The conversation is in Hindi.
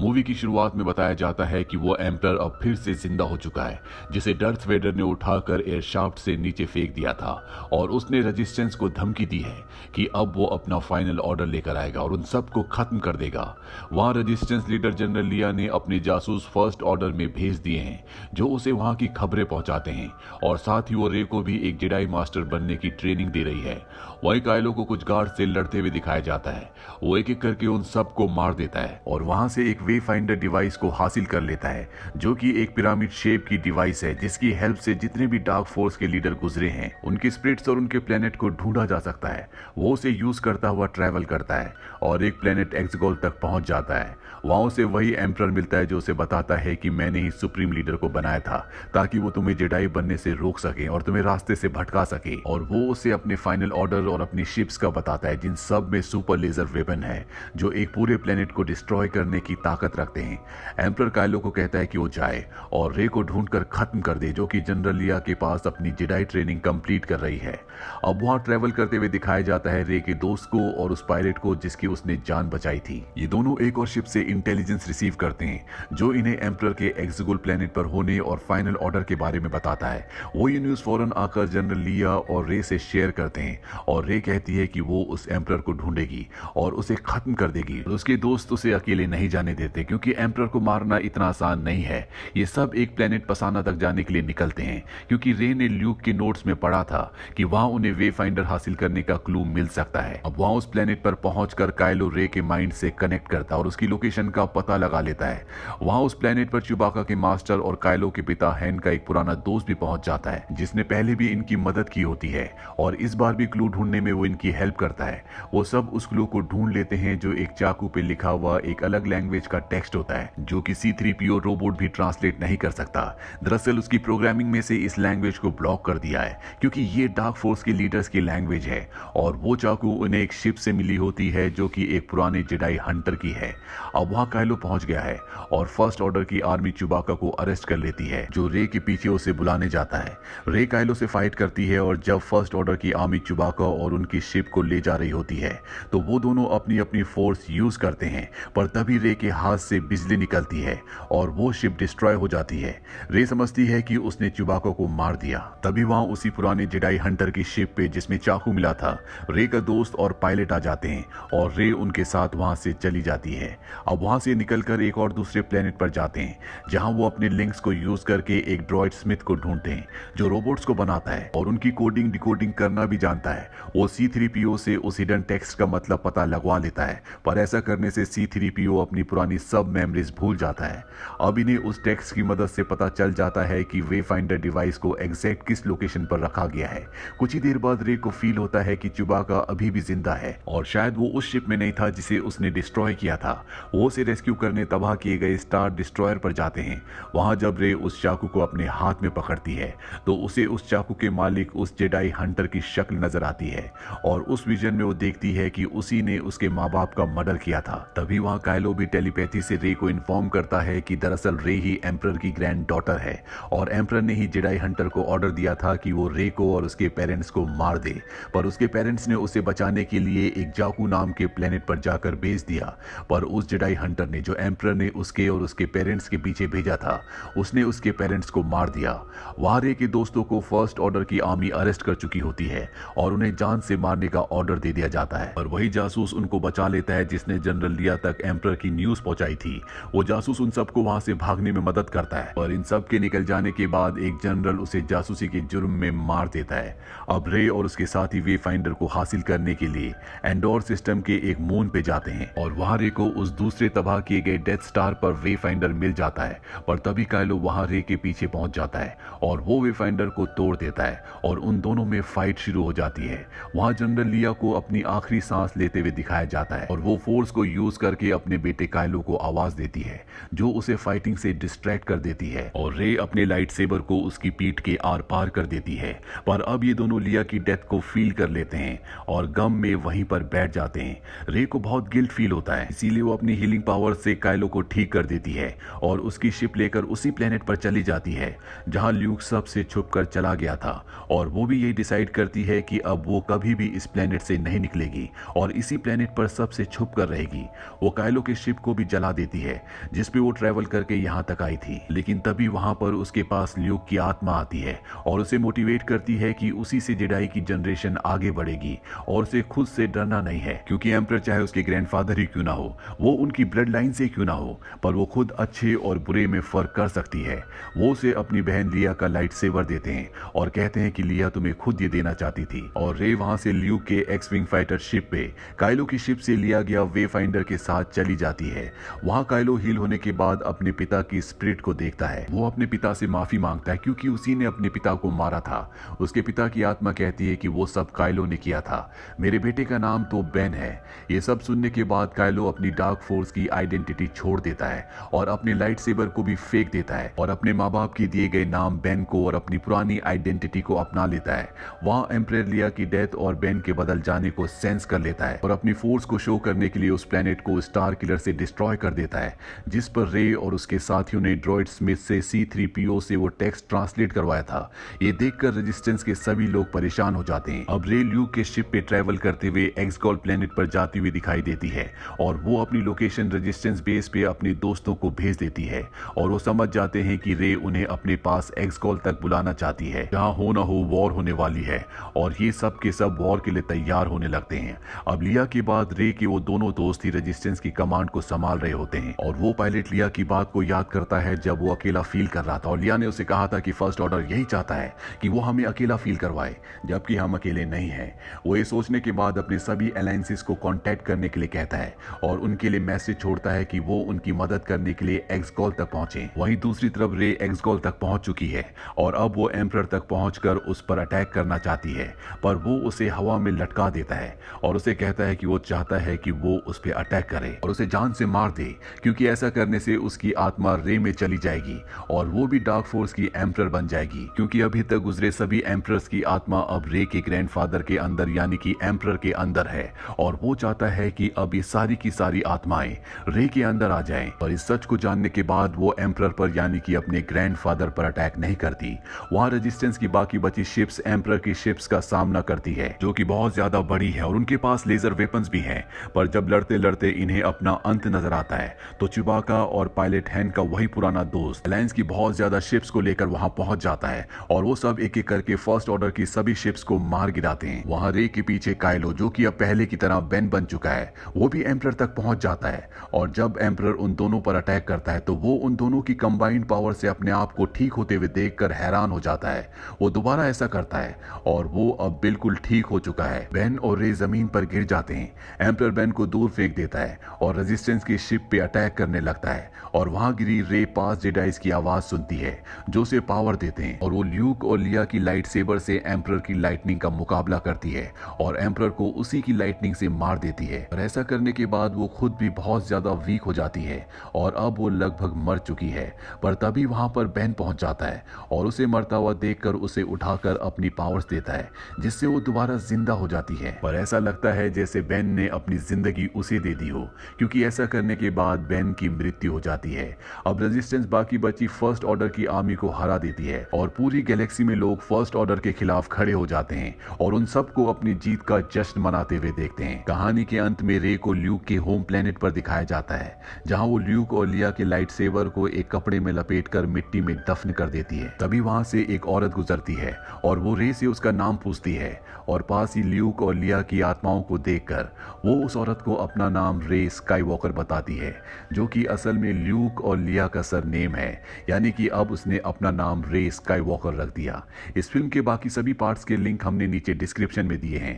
मूवी की शुरुआत में बताया जाता है कि वो एम्परर अब फिर से जिंदा हो चुका है, जिसे डर्थ वेडर ने उठाकर एयर शाफ्ट से नीचे फेंक दिया था और उसने रेजिस्टेंस को धमकी दी है कि अब वो अपना फाइनल ऑर्डर लेकर आएगा और उन सबको खत्म कर देगा। वहां रेजिस्टेंस लीडर जनरल लिया ने अपने जासूस फर्स्ट ऑर्डर में भेज दिए हैं, जो उसे वहां की खबरें पहुंचाते हैं और साथ ही वो रे को भी एक जेडाई मास्टर बनने की ट्रेनिंग दे रही है। वहीं कायलो को कुछ गार्ड से लड़ते हुए दिखाया जाता है। वो एक एक करके उन सबको मार देता है और वहां से एक वे फाइंडर डिवाइस को हासिल कर लेता है, जो कि एक पिरामिड शेप की डिवाइस है, जिसकी हेल्प से जितने भी डार्क फोर्स के लीडर गुजरे हैं उनके स्पिरिट्स और उनके प्लेनेट को ढूंढा जा सकता है। वो उसे यूज करता हुआ ट्रैवल करता है और एक प्लेनेट एक्सगोल तक पहुंच जाता है। वहां उसे वही एम्परर मिलता है जो उसे बताता है कि मैंने ही सुप्रीम लीडर को बनाया था ताकि वो तुम्हें जेडाई बनने से रोक सके और तुम्हें रास्ते से भटका सके। और वो उसे अपने फाइनल ऑर्डर और अपनी शिप्स का बताता है, जिन सब में सुपर लेजर वेपन है जो एक पूरे प्लेनेट को डिस्ट्रॉय करने की ताकत रखते हैं। एम्परर काइलो को कहता है कि वो जाए और रे को ढूंढकर खत्म कर दे, जो कि जनरल लिया के पास अपनी जेडाई ट्रेनिंग कंप्लीट कर रही है। अब वहां ट्रैवल करते हुए दिखाया जाता है रे के दोस्त को और उस पायलट को जिसकी उसने जान बचाई थी। ये दोनों एक और शिप से इंटेलिजेंस रिसीव करते हैं जो इन्हें एम्परर के एक्सगोल प्लेनेट पर होने और फाइनल ऑर्डर के बारे में बताता है। वो ये न्यूज फौरन आकर जनरल लिया और रे से शेयर करते हैं और रे कहती है कि वो उस एम्परर को ढूंढेगी और उसे खत्म कर देगी। उसके दोस्त उसे अकेले नहीं जाने देते क्योंकि एम्परर को मारना इतना आसान नहीं है। ये सब एक प्लेनेट पसाना तक जाने के लिए निकलते हैं क्योंकि रे ने ल्यूक के नोट्स में पढ़ा था कि वहां उन्हें वे फाइंडर हासिल करने का क्लू मिल सकता है। अब वहां उस प्लेनेट पर पहुंचकर काइलो रे के माइंड से कनेक्ट करता और उसकी लोकेशन का पता लगा लेता है। वहां उस प्लेनेट पर चुबाका के मास्टर और काइलो के पिता हैन का एक पुराना दोस्त भी पहुंच जाता है, जिसने पहले भी इनकी मदद की होती है और इस बार भी क्लू ढूंढने में वो इनकी हेल्प करता है। वो सब उस क्लू को ढूंढ लेते हैं जो एक चाकू पे लिखा हुआ एक अलग लैंग्वेज का टेक्स्ट होता है, जो कि C-3PO रोबोट भी ट्रांसलेट नहीं कर सकता। दरअसल उसकी प्रोग्रामिंग में से इस लैंग्वेज को ब्लॉक कर दिया है क्योंकि ये डार्क फोर्स के लीडर्स की लैंग्वेज है और वो चाकू उन्हें एक शिप से मिली होती है जो कि एक पुराने जेडाई हंटर की है। अब वहां काइलो पहुंच गया है और फर्स्ट ऑर्डर की आर्मी चुबाका को अरेस्ट कर लेती है, जो रे के पीछे उसे बुलाने जाता है। रे काइलो से फाइट करती है और जब फर्स्ट ऑर्डर की आर्मी चुबाका और उनकी शिप को ले जा रही होती है तो वो दोनों अपनी अपनी फोर्स यूज करते हैं, पर तभी रे के हाथ से बिजली निकलती है और वो शिप डिस्ट्रॉय हो जाती है। रे समझती है कि उसने चुबाका को मार दिया। तभी वहां उसी पुराने जेडाई हंटर की शिप पे जिसमें चाकू मिला था रे का दोस्त और पायलट आ जाते हैं और रे उनके साथ वहां से चली जाती है। अब वहां से निकलकर एक और दूसरे प्लेनेट पर जाते हैं जहां वो अपने लिंक्स को यूज करके एक ड्रॉइड स्मिथ को ढूंढते हैं जो रोबोट्स को बनाता है और उनकी कोडिंग डिकोडिंग करना भी जानता है। वो C-3PO से उस हिडन टेक्स्ट का मतलब पता लगवा लेता है, पर ऐसा करने से C-3PO अपनी पुरानी सब मेमोरीज भूल जाता है। अब इन्हें उस टेक्स्ट की मदद से पता चल जाता है कि वे फाइंडर डिवाइस को एग्जैक्ट किस लोकेशन पर रखा गया है। कुछ ही देर बाद रे को फील होता है कि चुबाका अभी भी जिंदा है और शायद वो उस शिप में नहीं था जिसे उसने डिस्ट्रॉय किया था। वो उसे रेस्क्यू करने तबाह किए गए स्टार डिस्ट्रॉयर पर जाते हैं। वहां जब रे उस चाकू को अपने हाथ में पकड़ती है तो उसे उस चाकू के मालिक उस जेडाई हंटर की शक्ल नजर आती है और उस विजन में वो देखती है कि उसी ने उसके माँ बाप का मर्डर किया था। तभी वहां काइलो भी टेलीपैथी से रे को इन्फॉर्म करता है कि दरअसल रे ही एम्परर की ग्रैंड डॉटर है और एम्परर ने ही जेडाई हंटर को ऑर्डर दिया था कि वो रे को और उसके पेरेंट्स को मार दे, पर उसके पेरेंट्स ने उसे बचाने के लिए एक जाकू नाम के प्लेनेट पर जाकर भेज दिया। पर उस जेडाई हंटर ने जो एम्परर ने उसके और उसके पेरेंट्स के पीछे भेजा था उसने उसके पेरेंट्स को मार दिया। वहां रे के दोस्तों को फर्स्ट ऑर्डर की आर्मी अरेस्ट कर चुकी होती है और उन्हें जान से मारने का ऑर्डर दे दिया जाता है, पर वही जासूस उनको बचा लेता है जिसने जनरल लिया तक एम्परर की न्यूज पहुंचाई थी। वो जासूस उन सबको वहां से भागने में मदद करता है, पर इन सब के निकल जाने के बाद एक जनरल उसे जासूसी के जुर्म में मार देता है। अब रे और उसके साथी वे फाइंडर को हासिल करने के लिए एंडोर सिस्टम के एक मून पे जाते हैं और वहां रे को उस दूसरे तबाह किए गए डेथ स्टार पर वे फाइंडर मिल जाता है, पर तभी काइलो वहां रे के पीछे पहुंच जाता है और वो वे फाइंडर को तोड़ देता है और उन दोनों में फाइट शुरू हो जाती है। वहां जनरल लिया को अपनी आखिरी सांस लेते हुए दिखाया जाता है और वो फोर्स को यूज करके अपने बेटे काइलो को आवाज देती है जो उसे फाइटिंग से डिस्ट्रैक्ट कर देती है और रे अपने लाइट सेबर को उसकी पीठ के आर पार कर देती है। पर अब ये दोनों लिया की डेथ को फील कर लेते हैं और गम में वहीं पर बैठ जाते हैं। रे को बहुत गिल्ट फील होता है, इसीलिए वो अपनी हीलिंग पावर से काइलो को ठीक कर देती है और उसकी शिप लेकर उसी प्लेनेट पर चली जाती है जहां ल्यूक सबसे छुपकर चला गया था और वो भी यही डिसाइड करती है कि अब वो कभी भी इस प्लेनेट से नहीं निकलेगी और इसी प्लेनेट पर सबसे छुप कर रहेगी। वो काइलो के शिप को भी जला देती है जिसपे वो ट्रेवल करके यहाँ तक आई थी। लेकिन तभी वहां पर उसके पास ल्यूक की आत्मा आती है और उसे मोटिवेट करती है कि उसी से जेडाई की जनरेशन आगे बढ़ेगी और उसे खुद से डरना नहीं है, क्योंकि एम्परर चाहे उसके ग्रैंडफादर ही क्यों ना हो, वो उनकी ब्लड लाइन से क्यों ना हो, पर वो खुद अच्छे और बुरे में फर्क कर सकती है। वो उसे अपनी बहन लिया का लाइट सेवर देते हैं और कहते हैं कि लिया तुम्हें खुद ये देना चाहती थी। और रे वहां से ल्यूक के एक्स विंग फाइटर शिप पे काइलो की शिप से लिया गया वे फाइंडर के साथ चली जाती है। वहां काइलो हील होने के बाद अपने पिता की स्पिरिट को देखता है। वो अपने पिता से माफी मांगता है क्योंकि उसी ने अपने पिता को मारा था। उसके पिता की आत्मा कहती है कि वो सब काइलो ने किया था, मेरे बेटे का नाम तो बेन है। ये सब सुनने के बाद काइलो अपनी डार्क फोर्स की आइडेंटिटी छोड़ देता है और अपने लाइट सेबर को भी फेंक देता है और अपने माँ बाप के दिए गए नाम बेन को और अपनी पुरानी आइडेंटिटी को अपना लेता है। वहां एम्परर लिया की डेथ और बेन के बदल जाने को सेंस कर लेता है और अपनी फोर्स को शो करने के लिए उस प्लेनेट को स्टार किलर से डिस्ट्रॉय कर देता है, जिस पर रे और उसके साथियों ने ड्रॉइड स्मिथ से C-3PO से वो टेक्स्ट ट्रांसलेट करवाया था। ये देखकर रेजिस्टेंस के सभी लोग परेशान हो जाते हैं। अब रे ल्यूक के शिप पे ट्रेवल करते हुए एक्सगॉल प्लेनेट पर जाती हुई दिखाई देती है और वो अपनी लोकेशन रेजिस्टेंस बेस पे अपने दोस्तों को भेज देती है और वो समझ जाते हैं कि रे उन्हें अपने पास एक्सगॉल तक बुलाना चाहती है, जहां हो ना हो वॉर होने वाली है और ये सब के सब वॉर के लिए तैयार होने लगते हैं। अब लिया के बाद रे के वो दोनों दोस्त ही रेजिस्टेंस की कमांड को संभाल रहे होते हैं और वो पायलट लिया की बात को याद करता है जब वो अकेला फील कर रहा था और लिया ने उसे कहा था कि फर्स्ट ऑर्डर यही चाहता है कि वो हमें अकेला फील करवाए, जबकि हम अकेले नहीं हैं। वो ये सोचने के बाद अपने सभी अलायंसेस को कांटेक्ट करने के लिए कहता है और उनके लिए मैसेज छोड़ता है कि वो उनकी मदद करने के लिए एक्सगॉल तक पहुंचे। वहीं दूसरी तरफ रे एक्सगॉल तक पहुंच चुकी है और अब वो एम्परर तक पहुंचकर उस पर अटैक करना चाहती है, पर वो उसे हवा में लटका देता है और उसे कहता है कि वो चाहता है कि वो उस पर अटैक करे और उसे जान से मार दे, क्योंकि ऐसा करने से उसकी आत्मा रे में चली जाएगी और वो भी डार्क फोर्स की एम्परर बन जाएगी, क्योंकि अभी तक गुजरे सभी एम्परर्स की आत्मा अब रे के ग्रैंडफादर के अंदर यानी कि एम्परर के अंदर है और वो चाहता है कि अब ये सारी की सारी आत्माएं रे के अंदर आ जाएं। और इस सच को जानने के बाद वो एम्परर पर यानी कि अपने ग्रैंडफादर पर अटैक नहीं करती। वहां रेजिस्टेंस की बाकी बची शिप्स एम्परर की शिप्स का सामना करती है, जो कि बहुत ज्यादा बड़ी है और उनके पास लेजर वेपन्स भी हैं। पर जब लड़ते लड़ते इन्हें अपना अंत नजर आता है तो चिबाका और पायलट हैन का वही पुराना दोस्त अलायंस की बहुत ज्यादा शिप्स को लेकर वहां पहुंच जाता है और वो सब एक एक करके फर्स्ट ऑर्डर की सभी शिप्स को मार गिराते हैं। वहां रे के पीछे काइलो, जो कि अब पहले की तरह बेन बन चुका है, वो भी एम्परर तक पहुंच जाता है और जब एम्परर उन दोनों पर अटैक करता है तो वो उन दोनों की कंबाइंड पावर से अपने आप को ठीक होते हुए देखकर हैरान हो जाता है। वो दोबारा ऐसा करता है और वो अब बिल्कुल ठीक हो चुका है। बेन और रे जमीन पर गिर जाते हैं। एम्परर बेन को दूर फेंक देता है और रेजिस्टेंस की शिप पे अटैक करने लगता है और वहां गिरी रे पास जेडाइज की आवाज सुनती है जो उसे पावर देते हैं और वो ल्यूक और लिया की लाइट सेबर से एम्परर की लाइटनिंग का मुकाबला करती है और एम्परर को उसी की लाइटनिंग से मार देती है। और ऐसा करने के बाद वो खुद भी बहुत ज्यादा वीक हो जाती है और अब वो लगभग मर चुकी है। पर तभी वहां पर बेन पहुंच जाता है और उसे मरता हुआ देखकर उसे उठाकर अपनी पावर्स देता है, जिससे वो दोबारा जिंदा हो जाती है। पर ऐसा लगता है जैसे बेन ने अपनी जिंदगी उसे दे दी हो, क्योंकि ऐसा करने के बाद बेन की मृत्यु हो जाती है। अब रेजिस्टेंस बाकी बची फर्स्ट ऑर्डर की आर्मी को हरा देती है और पूरी गैलेक्सी में लोग फर्स्ट ऑर्डर के खिलाफ खड़े हो जाते हैं और उन सबको अपनी जीत का जश्न मनाते हुए देखते हैं। कहानी के अंत में रे को ल्यूक के होम प्लेनेट पर दिखाया जाता है, जहां वो ल्यूक और लिया के लाइट सेवर को एक कपड़े में लपेटकर मिट्टी में दफन कर देती है। तभी वहां से एक औरत गुजरती है और वो रे से उसका नाम पूछती है और पास ही ल्यूक और लिया की आत्माओं को देखकर वो उस औरत को अपना नाम रे स्काईवॉकर बताती है, जो कि असल में ल्यूक और लिया का सरनेम है, यानी कि अब उसने अपना नाम रे स्काईवॉकर रख दिया। इस फिल्म के बाकी सभी पार्ट्स के लिंक हमने नीचे डिस्क्रिप्शन में दिए हैं,